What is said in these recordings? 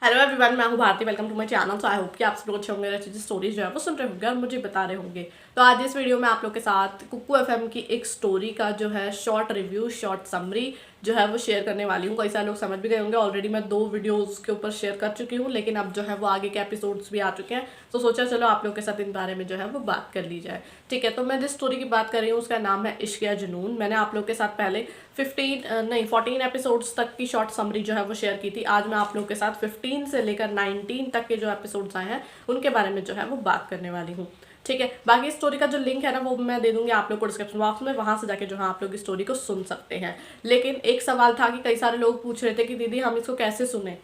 Hello everyone, मैं हूँ Bharti. Welcome to my channel. So I hope कि आप सब लोग अच्छे होंगे, अच्छी स्टोरीज जो है वो सुन रहे होंगे और मुझे बता रहे होंगे। तो आज इस वीडियो में आप लोग के साथ कुकू एफएम की एक स्टोरी का जो है शॉर्ट रिव्यू, शॉर्ट समरी जो है वो शेयर करने वाली हूँ। कई सारे लोग समझ भी गए होंगे, ऑलरेडी मैं 2 वीडियोस के ऊपर शेयर कर चुकी हूँ, लेकिन अब जो है वो आगे के एपिसोड्स भी आ चुके हैं। तो सोचा चलो आप लोग के साथ इन बारे में जो है वो बात कर ली जाए। ठीक है, तो मैं जिस स्टोरी की बात कर रही हूँ उसका नाम है इश्क या जुनून। मैंने आप लोग के साथ पहले 14 एपिसोड्स तक की शॉर्ट समरी जो है वो शेयर की थी। आज मैं आप लोग के साथ 15 से लेकर 19 तक के जो एपिसोड्स आए हैं उनके बारे में जो है वो बात करने वाली हूँ। ठीक है, बाकी स्टोरी का जो लिंक है ना वो मैं दे दूंगी आप लोग को डिस्क्रिप्शन बॉक्स में, वहां से जाके जो है आप लोग इस स्टोरी को सुन सकते हैं। लेकिन एक सवाल था कि कई सारे लोग पूछ रहे थे कि दीदी हम इसको कैसे सुने।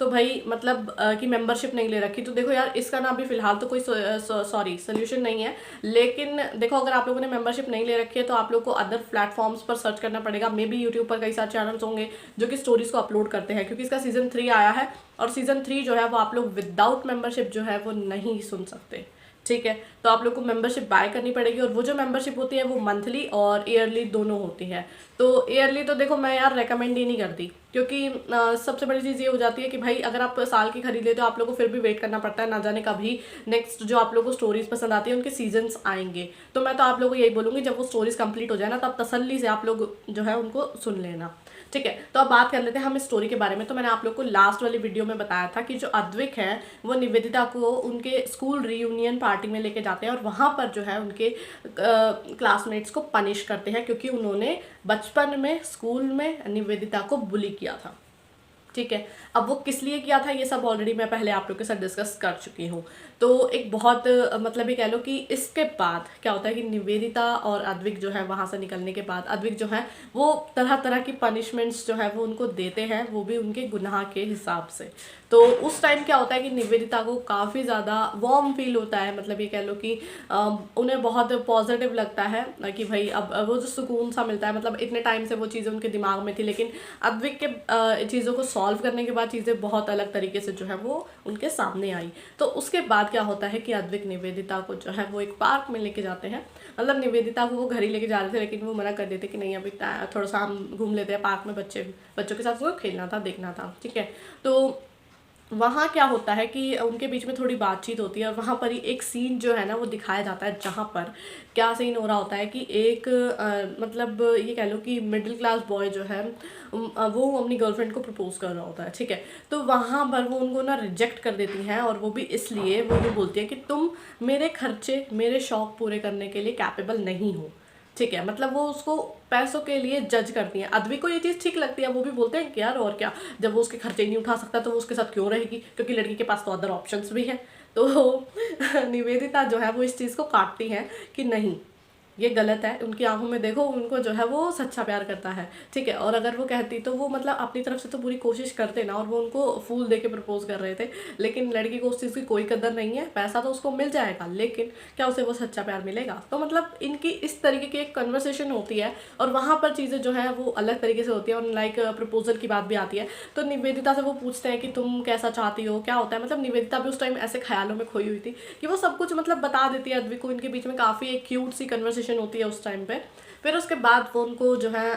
तो भाई मतलब कि मेंबरशिप नहीं ले रखी। तो देखो यार, इसका ना अभी फिलहाल तो कोई सोल्यूशन नहीं है। लेकिन देखो, अगर आप लोगों ने मेंबरशिप नहीं ले रखी है तो आप लोग को अदर प्लेटफॉर्म्स पर सर्च करना पड़ेगा। मे बी यूट्यूब पर कई सारे चैनल्स होंगे जो कि स्टोरीज को अपलोड करते हैं, क्योंकि इसका सीजन 3 आया है और सीजन 3 जो है वो आप लोग विदाउट मेंबरशिप जो है वो नहीं सुन सकते। ठीक है, तो आप लोग को मेंबरशिप बाय करनी पड़ेगी और वो जो मेंबरशिप होती है वो मंथली और ईयरली दोनों होती है। तो ईयरली तो देखो मैं यार रेकमेंड ही नहीं करती, क्योंकि सबसे बड़ी चीज़ ये हो जाती है कि भाई अगर आप साल की खरीद लेते हो आप लोग को फिर भी वेट करना पड़ता है, ना जाने कभी नेक्स्ट जो आप लोग को स्टोरीज पसंद आती है उनके सीजन्स आएंगे। तो मैं तो आप लोगों को यही बोलूँगी, जब वो स्टोरीज कंप्लीट हो जाए ना तब तसल्ली से आप लोग जो है उनको सुन लेना। ठीक है, तो अब बात कर लेते हैं हम इस स्टोरी के बारे में। तो मैंने आप लोग को लास्ट वाली वीडियो में बताया था कि जो अद्विक है वो निवेदिता को उनके स्कूल रीयूनियन पार्टी में लेके जाते हैं और वहाँ पर जो है उनके क्लासमेट्स को पनिश करते हैं, क्योंकि उन्होंने बचपन में स्कूल में निवेदिता को बुली किया था। ठीक है, अब वो किस लिए किया था ये सब ऑलरेडी मैं पहले आप लोग के साथ डिस्कस कर चुकी हूँ। तो एक बहुत मतलब ये कह लो कि इसके बाद क्या होता है कि निवेदिता और अद्विक जो है वहाँ से निकलने के बाद अद्विक जो है वो तरह तरह की पनिशमेंट्स जो है वो उनको देते हैं, वो भी उनके गुनाह के हिसाब से। तो उस टाइम क्या होता है कि निवेदिता को काफ़ी ज़्यादा वार्म फील होता है, मतलब ये कह लो कि उन्हें बहुत पॉजिटिव लगता है कि भाई अब वो जो सुकून सा मिलता है। मतलब इतने टाइम से वो चीज़ें उनके दिमाग में थी, लेकिन अद्विक के चीज़ों को सॉल्व करने के बाद चीज़ें बहुत अलग तरीके से जो है वो उनके सामने आई। तो उसके बाद क्या होता है कि अद्विक निवेदिता को जो है वो एक पार्क में लेके जाते हैं। मतलब निवेदिता को वो घर ही लेके जा रहे थे, लेकिन वो मना कर देते कि नहीं अभी थोड़ा सा हम घूम लेते हैं पार्क में, बच्चों के साथ उसको खेलना था, देखना था। ठीक है, तो वहाँ क्या होता है कि उनके बीच में थोड़ी बातचीत होती है और वहाँ पर ही एक सीन जो है ना वो दिखाया जाता है, जहाँ पर क्या सीन हो रहा होता है कि एक मतलब ये कह लो कि मिडिल क्लास बॉय जो है वो अपनी गर्लफ्रेंड को प्रपोज कर रहा होता है। ठीक है, तो वहाँ पर वो उनको ना रिजेक्ट कर देती हैं, और वो भी इसलिए वो ये बोलती है कि तुम मेरे खर्चे, मेरे शौक पूरे करने के लिए कैपेबल नहीं हो। ठीक है, मतलब वो उसको पैसों के लिए जज करती हैं। अद्विक को ये चीज़ ठीक लगती है, वो भी बोलते हैं कि यार और क्या, जब वो उसके खर्चे नहीं उठा सकता तो वो उसके साथ क्यों रहेगी, क्योंकि लड़की के पास तो अदर ऑप्शंस भी हैं। तो निवेदिता जो है वो इस चीज़ को काटती हैं कि नहीं, ये गलत है। उनकी आंखों में देखो, उनको जो है वो सच्चा प्यार करता है। ठीक है, और अगर वो कहती तो वो मतलब अपनी तरफ से तो पूरी कोशिश करते ना, और वो उनको फूल दे के प्रपोज कर रहे थे, लेकिन लड़की को उस चीज़ की कोई कदर नहीं है। पैसा तो उसको मिल जाएगा, लेकिन क्या उसे वो सच्चा प्यार मिलेगा? तो मतलब इनकी इस तरीके की एक कन्वर्सेशन होती है और वहाँ पर चीज़ें जो है वो अलग तरीके से होती है। और लाइक प्रपोजल की बात भी आती है, तो निवेदिता से वो पूछते हैं कि तुम कैसा चाहती हो, क्या होता है। मतलब निवेदिता भी उस टाइम ऐसे ख्यालों में खोई हुई थी कि वो सब कुछ मतलब बता देती है अद्विक को। इनके बीच में काफ़ी एक क्यूट सी कन्वर्सेशन होती है उस टाइम पे। फिर उसके बाद वो उनको जो है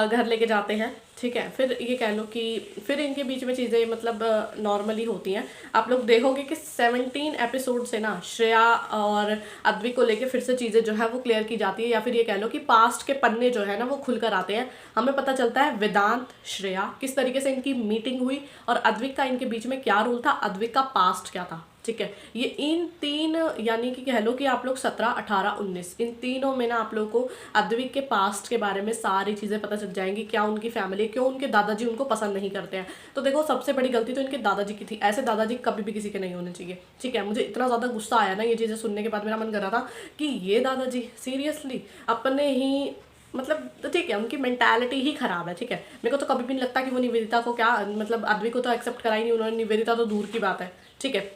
घर लेके जाते हैं। ठीक है, फिर ये कह लो कि फिर इनके बीच में चीज़ें मतलब नॉर्मली होती हैं। आप लोग देखोगे कि 17 एपिसोड से ना श्रेया और अद्विक को लेके फिर से चीज़ें जो है वो क्लियर की जाती है, या फिर ये कह लो कि पास्ट के पन्ने जो है ना वो खुलकर आते हैं। हमें पता चलता है वेदांत, श्रेया, किस तरीके से इनकी मीटिंग हुई और अद्विक का इनके बीच में क्या रोल था, अद्विक का पास्ट क्या था। ठीक है, ये इन 3 यानी कि कह लो कि आप लोग 17, 18, 19 इन तीनों में ना आप लोग को अद्विक के पास्ट के बारे में सारी चीज़ें पता चल जाएंगी। क्या उनकी फैमिली, क्यों उनके दादाजी उनको पसंद नहीं करते हैं। तो देखो, सबसे बड़ी गलती तो इनके दादाजी की थी। ऐसे दादाजी कभी भी किसी के नहीं होने चाहिए। ठीक है, मुझे इतना ज़्यादा गुस्सा आया ना ये चीज़ें सुनने के बाद, मेरा मन कर रहा था कि ये दादाजी सीरियसली अपने ही मतलब, तो ठीक है उनकी मेंटालिटी ही खराब है। ठीक है, मेरे को तो कभी भी नहीं लगता कि वो निवेदिता को क्या मतलब अद्विक को तो एक्सेप्ट करा ही नहीं उन्होंने, निवेदिता तो दूर की बात है। ठीक है,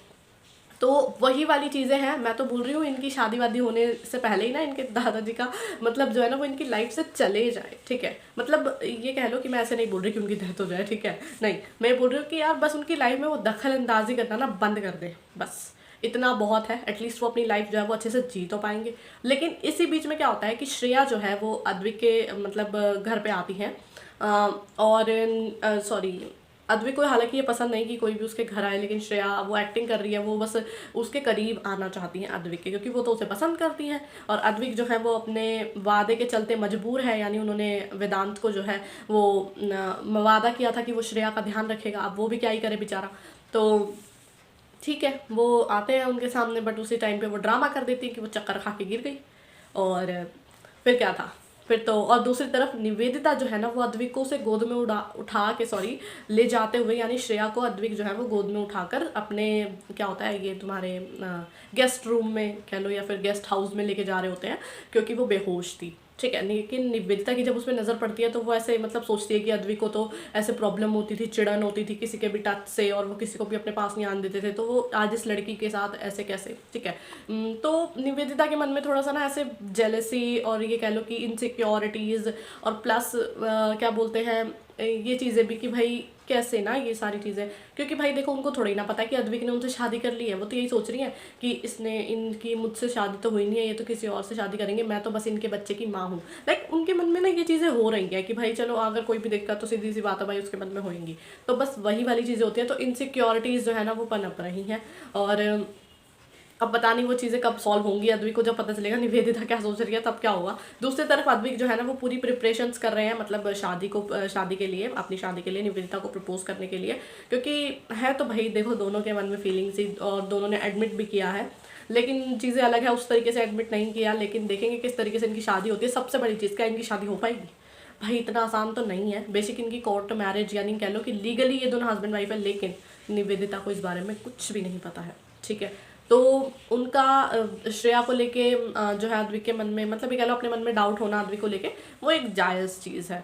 तो वही वाली चीज़ें हैं। मैं तो बोल रही हूँ इनकी शादी वादी होने से पहले ही ना इनके दादाजी का मतलब जो है ना वो इनकी लाइफ से चले जाए। ठीक है, मतलब ये कह लो कि मैं ऐसे नहीं बोल रही कि उनकी डेथ हो जाए। ठीक है, नहीं, मैं बोल रही हूँ कि यार बस उनकी लाइफ में वो दखल अंदाजी करना ना बंद कर दे, बस इतना बहुत है। एटलीस्ट वो अपनी लाइफ जो है वो अच्छे से जी तो पाएंगे। लेकिन इसी बीच में क्या होता है कि श्रेया जो है वो अद्विक के मतलब घर पे आती हैं और सॉरी अद्विक को हालांकि ये पसंद नहीं कि कोई भी उसके घर आए, लेकिन श्रेया वो एक्टिंग कर रही है, वो बस उसके करीब आना चाहती हैं अद्विक के, क्योंकि वो तो उसे पसंद करती हैं। और अद्विक जो है वो अपने वादे के चलते मजबूर है, यानी उन्होंने वेदांत को जो है वो वादा किया था कि वो श्रेया का ध्यान रखेगा, अब वो भी क्या ही करे बेचारा। तो ठीक है, वो आते हैं उनके सामने, बट उसी टाइम पे वो ड्रामा कर देती है कि वो चक्कर खा के गिर गई। और फिर क्या था, फिर तो और दूसरी तरफ निवेदिता जो है ना वो अद्विक को उसे गोद में उठा के सॉरी ले जाते हुए, यानी श्रेया को अद्विक जो है वो गोद में उठाकर अपने क्या होता है ये तुम्हारे गेस्ट रूम में कह लो या फिर गेस्ट हाउस में लेके जा रहे होते हैं, क्योंकि वो बेहोश थी। ठीक है, लेकिन निवेदिता की जब उस पर नज़र पड़ती है तो वो ऐसे मतलब सोचती है कि अद्विक को तो ऐसे प्रॉब्लम होती थी, चिड़न होती थी किसी के भी टच से, और वो किसी को भी अपने पास नहीं आने देते थे, तो वो आज इस लड़की के साथ ऐसे कैसे। ठीक है, तो निवेदिता के मन में थोड़ा सा ना ऐसे जेलसी और ये कह लो कि इनसिक्योरिटीज़ और प्लस क्या बोलते हैं ये चीज़ें भी कि भाई कैसे ना ये सारी चीज़ें, क्योंकि भाई देखो उनको थोड़ी ना पता है कि अद्विक ने उनसे शादी कर ली है। वो तो यही सोच रही है कि इसने इनकी मुझसे शादी तो हुई नहीं है, ये तो किसी और से शादी करेंगे, मैं तो बस इनके बच्चे की माँ हूँ। लाइक उनके मन में ना ये चीज़ें हो रही हैं कि भाई चलो अगर कोई भी दिक्कत तो सीधी सी बात है भाई उसके मन में होंगी, तो बस वही वाली चीज़ें होती हैं। तो इनसिक्योरिटीज़ जो है ना वो पनप रही हैं, और अब पता नहीं वो चीज़ें कब सॉल्व होंगी। अद्विक को जब पता चलेगा निवेदिता क्या सोच रही है तब क्या होगा। दूसरी तरफ अद्विक जो है ना वो पूरी प्रिपरेशंस कर रहे हैं, मतलब शादी के लिए, अपनी शादी के लिए, निवेदिता को प्रपोज करने के लिए, क्योंकि है तो भाई देखो दोनों के मन में फीलिंग्स ही, और दोनों ने एडमिट भी किया है, लेकिन चीज़ें अलग है, उस तरीके से एडमिट नहीं किया। लेकिन देखेंगे किस तरीके से इनकी शादी होती है। सबसे बड़ी चीज़, क्या इनकी शादी हो पाएगी? भाई इतना आसान तो नहीं है। बेसिक इनकी कोर्ट मैरिज, यानी कह लो कि लीगली ये दोनों हस्बैंड वाइफ है, लेकिन निवेदिता को इस बारे में कुछ भी नहीं पता है। ठीक है, तो उनका श्रेया को लेके जो है अद्विक के मन में, मतलब ये कह लो अपने मन में डाउट होना अद्विक को लेके, वो एक जायज़ चीज़ है।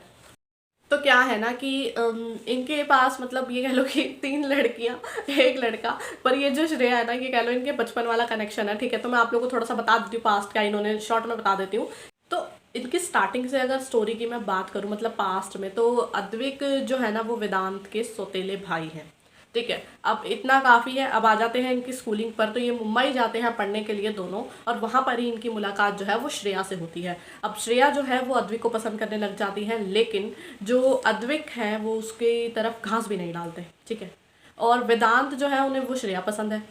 तो क्या है ना कि इनके पास मतलब ये कह लो कि 3 लड़कियां, 1 लड़का, पर ये जो श्रेया है ना ये कह लो इनके बचपन वाला कनेक्शन है। ठीक है, तो मैं आप लोगों को थोड़ा सा बता देती हूँ पास्ट का, इन्होंने शॉर्ट में बता देती हूँ। तो इनकी स्टार्टिंग से अगर स्टोरी की मैं बात करूँ मतलब पास्ट में, तो अद्विक जो है ना वो वेदांत के सौतेले भाई हैं। ठीक है, अब इतना काफ़ी है। अब आ जाते हैं इनकी स्कूलिंग पर। तो ये मुंबई जाते हैं पढ़ने के लिए दोनों, और वहाँ पर ही इनकी मुलाकात जो है वो श्रेया से होती है। अब श्रेया जो है वो अद्विक को पसंद करने लग जाती है, लेकिन जो अद्विक है वो उसकी तरफ घास भी नहीं डालते। ठीक है, और वेदांत जो है उन्हें वो श्रेया पसंद है।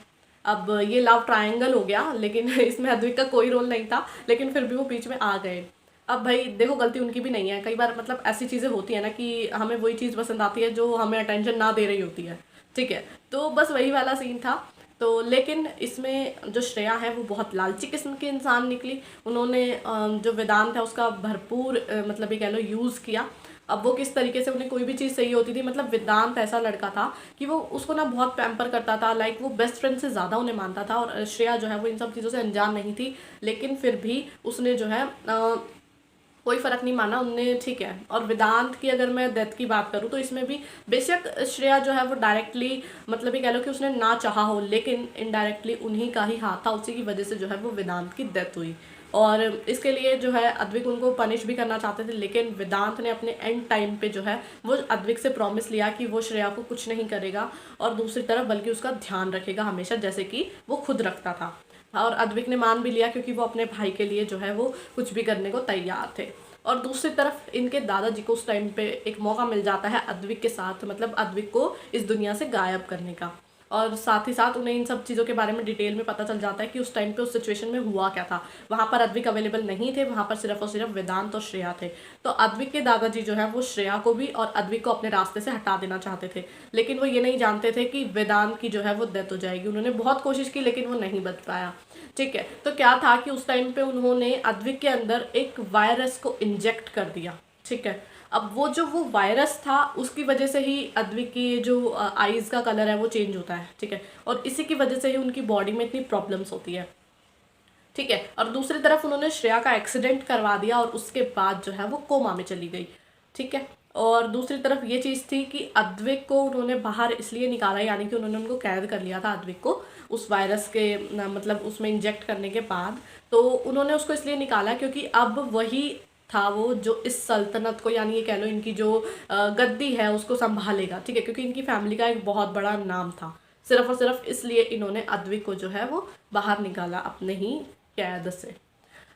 अब ये लव ट्रायंगल हो गया, लेकिन इसमें अद्विक का कोई रोल नहीं था, लेकिन फिर भी वो बीच में आ गए। अब भाई देखो गलती उनकी भी नहीं है, कई बार मतलब ऐसी चीज़ें होती है ना कि हमें वही चीज़ पसंद आती है जो हमें अटेंशन ना दे रही होती है। ठीक है, तो बस वही वाला सीन था। तो लेकिन इसमें जो श्रेया है वो बहुत लालची किस्म की इंसान निकली। उन्होंने जो वेदांत है उसका भरपूर मतलब ये कह लो यूज़ किया। अब वो किस तरीके से, उन्हें कोई भी चीज़ चाहिए होती थी, मतलब वेदांत ऐसा लड़का था कि वो उसको ना बहुत पैम्पर करता था, लाइक वो बेस्ट फ्रेंड से ज़्यादा उन्हें मानता था। और श्रेया जो है वो इन सब चीज़ों से अनजान नहीं थी, लेकिन फिर भी उसने जो है कोई फ़र्क नहीं माना उनने। ठीक है, और वेदांत की अगर मैं डेथ की बात करूँ तो इसमें भी बेशक श्रेया जो है वो डायरेक्टली मतलब ये कह लो कि उसने ना चाहा हो, लेकिन इनडायरेक्टली उन्हीं का ही हाथ था, उसी की वजह से जो है वो वेदांत की डेथ हुई। और इसके लिए जो है अद्विक उनको पनिश भी करना चाहते थे, लेकिन वेदांत ने अपने एंड टाइम पे जो है वो अद्विक से प्रॉमिस लिया कि वो श्रेया को कुछ नहीं करेगा, और दूसरी तरफ बल्कि उसका ध्यान रखेगा हमेशा, जैसे कि वो खुद रखता था। और अद्विक ने मान भी लिया, क्योंकि वो अपने भाई के लिए जो है वो कुछ भी करने को तैयार थे। और दूसरी तरफ इनके दादाजी को उस टाइम पे एक मौका मिल जाता है अद्विक के साथ, मतलब अद्विक को इस दुनिया से गायब करने का। और साथ ही साथ उन्हें इन सब चीज़ों के बारे में डिटेल में पता चल जाता है कि उस टाइम पे उस सिचुएशन में हुआ क्या था। वहाँ पर अद्विक अवेलेबल नहीं थे, वहाँ पर सिर्फ और सिर्फ वेदांत और श्रेया थे। तो अद्विक के दादाजी जो है वो श्रेया को भी और अद्विक को अपने रास्ते से हटा देना चाहते थे, लेकिन वो ये नहीं जानते थे कि वेदांत की जो है वो डेथ हो जाएगी। उन्होंने बहुत कोशिश की, लेकिन वो नहीं बच पाया। ठीक है, तो क्या था कि उस टाइम पे उन्होंने अद्विक के अंदर एक वायरस को इंजेक्ट कर दिया। ठीक है, अब वो वायरस था, उसकी वजह से ही अद्विक की जो आईज का कलर है वो चेंज होता है। ठीक है, और इसी की वजह से ही उनकी बॉडी में इतनी प्रॉब्लम्स होती है। ठीक है, और दूसरी तरफ उन्होंने श्रेया का एक्सीडेंट करवा दिया, और उसके बाद जो है वो कोमा में चली गई। ठीक है, और दूसरी तरफ ये चीज़ थी कि अद्विक को उन्होंने बाहर इसलिए निकाला, यानी कि उन्होंने उनको कैद कर लिया था अद्विक को उस वायरस के मतलब उसमें इंजेक्ट करने के बाद। तो उन्होंने उसको इसलिए निकाला क्योंकि अब वही था वो जो इस सल्तनत को, यानी ये कह लो इनकी जो गद्दी है उसको संभालेगा। ठीक है, क्योंकि इनकी फैमिली का एक बहुत बड़ा नाम था। सिर्फ और सिर्फ इसलिए इन्होंने अद्विक को जो है वो बाहर निकाला अपने ही कैद से।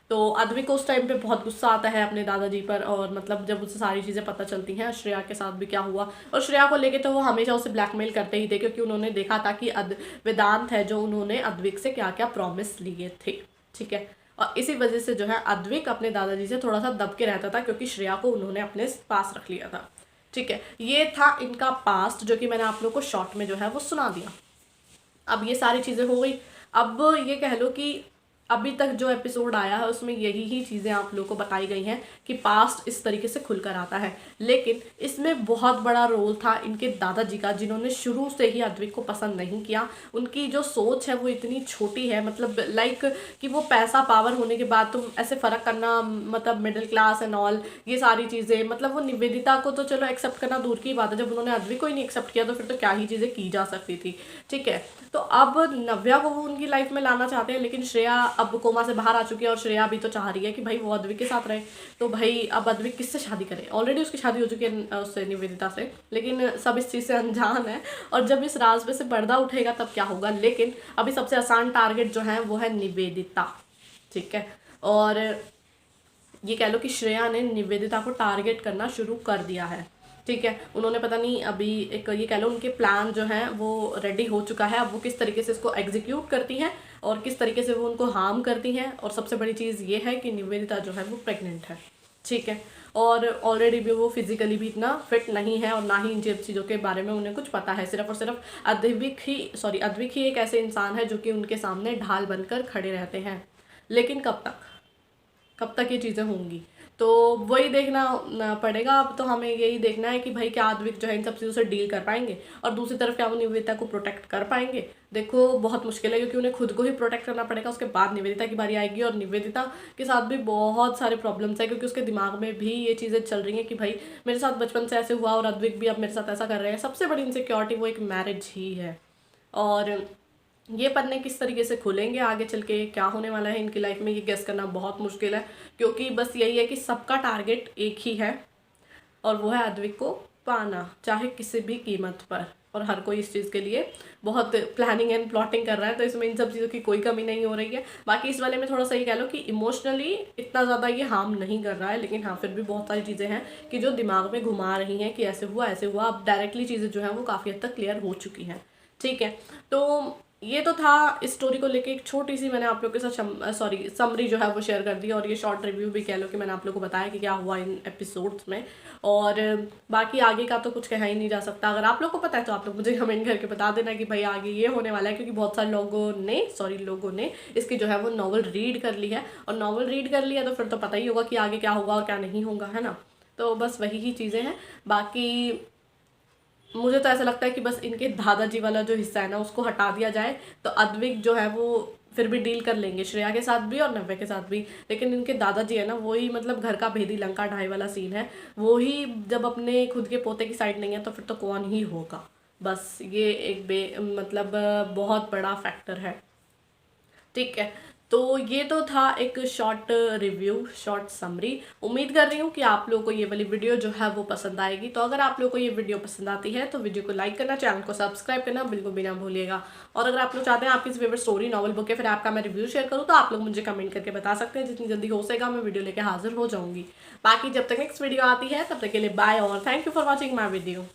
तो अद्विक को उस टाइम पे बहुत गुस्सा आता है अपने दादाजी पर, और मतलब जब उसे सारी चीज़ें पता चलती हैं श्रेया के साथ भी क्या हुआ। और श्रेया को लेके तो वो हमेशा उसे ब्लैकमेल करते ही थे, क्योंकि उन्होंने देखा था कि वेदांत है जो उन्होंने अद्विक से क्या क्या प्रॉमिस लिए थे, ठीक है। और इसी वजह से जो है अद्विक अपने दादाजी से थोड़ा सा दब के रहता था, क्योंकि श्रेया को उन्होंने अपने पास रख लिया था, ठीक है। ये था इनका पास्ट, जो कि मैंने आप लोग को शॉर्ट में जो है वो सुना दिया। अब ये सारी चीज़ें हो गई। अब ये कह लो कि अभी तक जो एपिसोड आया है उसमें यही ही चीज़ें आप लोगों को बताई गई हैं कि पास्ट इस तरीके से खुलकर आता है। लेकिन इसमें बहुत बड़ा रोल था इनके दादाजी का, जिन्होंने शुरू से ही अद्विक को पसंद नहीं किया। उनकी जो सोच है वो इतनी छोटी है, मतलब लाइक कि वो पैसा पावर होने के बाद तुम ऐसे फ़र्क करना, मतलब मिडिल क्लास एंड ऑल, ये सारी चीज़ें, मतलब वो निवेदिता को तो चलो एक्सेप्ट करना दूर की बात है, जब उन्होंने अद्विक को ही नहीं एक्सेप्ट किया तो फिर तो क्या ही चीज़ें की जा सकती थी, ठीक है। तो अब नव्या को वो उनकी लाइफ में लाना चाहते हैं, लेकिन श्रेया अब कोमा से बाहर आ चुकी है और श्रेया भी तो चाह रही है कि भाई वो अद्विक के साथ रहे। तो भाई अब अद्विक किससे शादी करे, ऑलरेडी उसकी शादी हो चुकी है उससे, निवेदिता से, लेकिन सब इस चीज़ से अनजान है। और जब इस राज पे से पर्दा उठेगा तब क्या होगा। लेकिन अभी सबसे आसान टारगेट जो है वो है निवेदिता, ठीक है। और ये कह लो कि श्रेया ने निवेदिता को टारगेट करना शुरू कर दिया है, ठीक है। उन्होंने पता नहीं अभी एक ये कह लो उनके प्लान जो हैं वो रेडी हो चुका है, अब वो किस तरीके से इसको एग्जीक्यूट करती हैं और किस तरीके से वो उनको हार्म करती हैं। और सबसे बड़ी चीज़ ये है कि निवेदिता जो है वो प्रेग्नेंट है, ठीक है। और ऑलरेडी भी वो फिजिकली भी इतना फिट नहीं है और ना ही इन चीज़ों के बारे में उन्हें कुछ पता है। सिर्फ और सिर्फ अद्विक ही एक ऐसे इंसान है जो कि उनके सामने ढाल बनकर खड़े रहते हैं। लेकिन कब तक ये चीज़ें होंगी, तो वही देखना पड़ेगा। अब तो हमें यही देखना है कि भाई क्या अद्विक जो है इन सब चीज़ों से डील कर पाएंगे, और दूसरी तरफ क्या वो निवेदिता को प्रोटेक्ट कर पाएंगे। देखो बहुत मुश्किल है, क्योंकि उन्हें खुद को ही प्रोटेक्ट करना पड़ेगा, उसके बाद निवेदिता की बारी आएगी। और निवेदिता के साथ भी बहुत सारे प्रॉब्लम्स है, क्योंकि उसके दिमाग में भी ये चीज़ें चल रही हैं कि भाई मेरे साथ बचपन से ऐसे हुआ और अद्विक भी अब मेरे साथ ऐसा कर रहे हैं। सबसे बड़ी इनसिक्योरिटी वो एक मैरिज ही है। और ये पन्ने किस तरीके से खुलेंगे आगे चल के, क्या होने वाला है इनकी लाइफ में, ये गेस करना बहुत मुश्किल है। क्योंकि बस यही है कि सबका टारगेट एक ही है, और वो है अद्विक को पाना, चाहे किसी भी कीमत पर। और हर कोई इस चीज़ के लिए बहुत प्लानिंग एंड प्लॉटिंग कर रहा है, तो इसमें इन सब चीज़ों की कोई कमी नहीं हो रही है। बाकी इस वाले में थोड़ा सा ये कह लो कि इमोशनली इतना ज़्यादा ये हार्म नहीं कर रहा है, लेकिन हाँ फिर भी बहुत सारी चीज़ें हैं कि जो दिमाग में घुमा रही हैं कि ऐसे हुआ। अब डायरेक्टली चीज़ें जो हैं वो काफ़ी हद तक क्लियर हो चुकी हैं, ठीक है। तो ये तो था इस स्टोरी को लेके एक छोटी सी मैंने आप लोग के साथ समरी जो है वो शेयर कर दी। और ये शॉर्ट रिव्यू भी कह लो कि मैंने आप लोग को बताया कि क्या हुआ इन एपिसोड्स में। और बाकी आगे का तो कुछ कहा ही नहीं जा सकता। अगर आप लोग को पता है तो आप लोग मुझे कमेंट करके बता देना कि भाई आगे ये होने वाला है, क्योंकि बहुत सारे लोगों ने इसकी जो है वो नॉवल रीड कर ली है। और नॉवल रीड कर लिया तो फिर तो पता ही होगा कि आगे क्या होगा और क्या नहीं होगा, है ना। तो बस वही ही चीज़ें हैं। बाकी मुझे तो ऐसा लगता है कि बस इनके दादाजी वाला जो हिस्सा है ना उसको हटा दिया जाए, तो अद्विक जो है वो फिर भी डील कर लेंगे श्रेया के साथ भी और नव्या के साथ भी। लेकिन इनके दादाजी है ना, वही मतलब घर का भेदी लंका ढाई वाला सीन है। वो ही जब अपने खुद के पोते की साइड नहीं है तो फिर तो कौन ही होगा। बस ये एक मतलब बहुत बड़ा फैक्टर है, ठीक है। तो ये तो था एक शॉर्ट रिव्यू, शॉर्ट समरी। उम्मीद कर रही हूँ कि आप लोगों को ये वाली वीडियो जो है वो पसंद आएगी। तो अगर आप लोगों को ये वीडियो पसंद आती है तो वीडियो को लाइक करना, चैनल को सब्सक्राइब करना बिल्कुल भी ना भूलिएगा। और अगर आप लोग चाहते हैं आपकी फेवरेट स्टोरी, नॉवल, बुक या फिर आपका मैं रिव्यू शेयर करूँ तो आप लोग मुझे कमेंट करके बता सकते हैं। जितनी जल्दी हो सकेगा मैं वीडियो लेकर हाजिर हो जाऊँगी। बाकी जब तक नेक्स्ट वीडियो आती है तब तक के लिए बाय और thank you for watching my video.